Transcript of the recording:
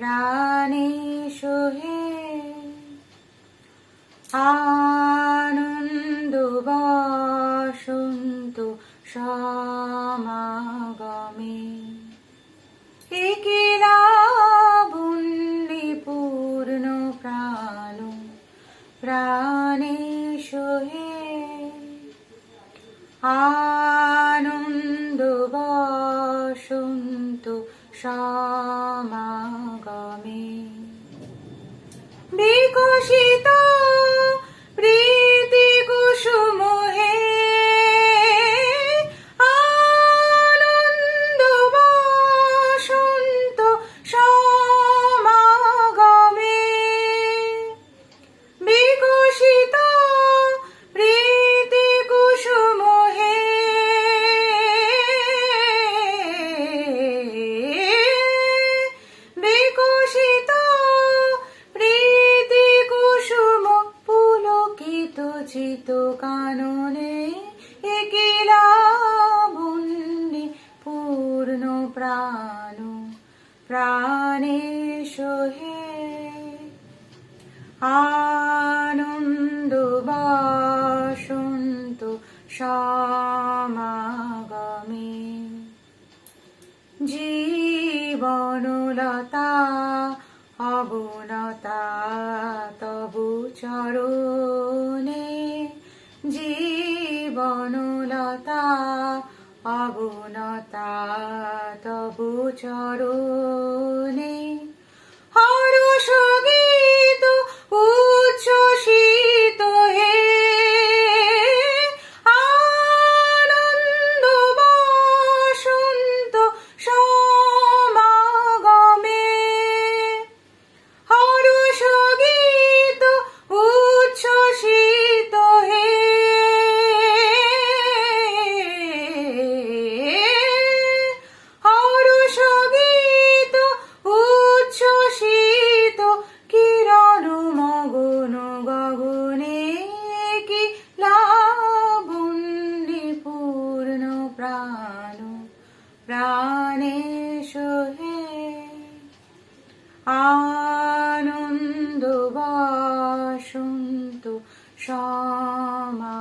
প্রাণে সোহে আনন্দ বসন্ত সমাগমে একিলা বন্দি পূর্ণ প্রাণ প্রাণে সোহে আনন্দ বসন্ত সমাগমে বিকশিত প্রীতি কুসুম হে আনন্দ বসন্ত সমাগমে বিকশিত প্রীতি কুসুম হে বিকশিত প্রীতি কুসুম পুলকিত চিত কাননে একিলা বন্দি পূর্ণ প্রাণ প্রাণে সোহে আনন্দ বসন্ত সমাগমে জীবনলতা অবনতা তবু চরণে জীবনলতা অবনতা তবু চরণে হর্ষ গীত উচ্ছ্বসিত হে আনন্দ বসন্ত সমাগমে হর্ষ গীত উচ্ছ্বসিত হে হর্ষ গীত উচ্ছ্বসিত কিরণ মগন গগনে কি লাবন্যি পূর্ণ প্রাণ প্রাণে সোহে আনন্দ বসন্ত সমা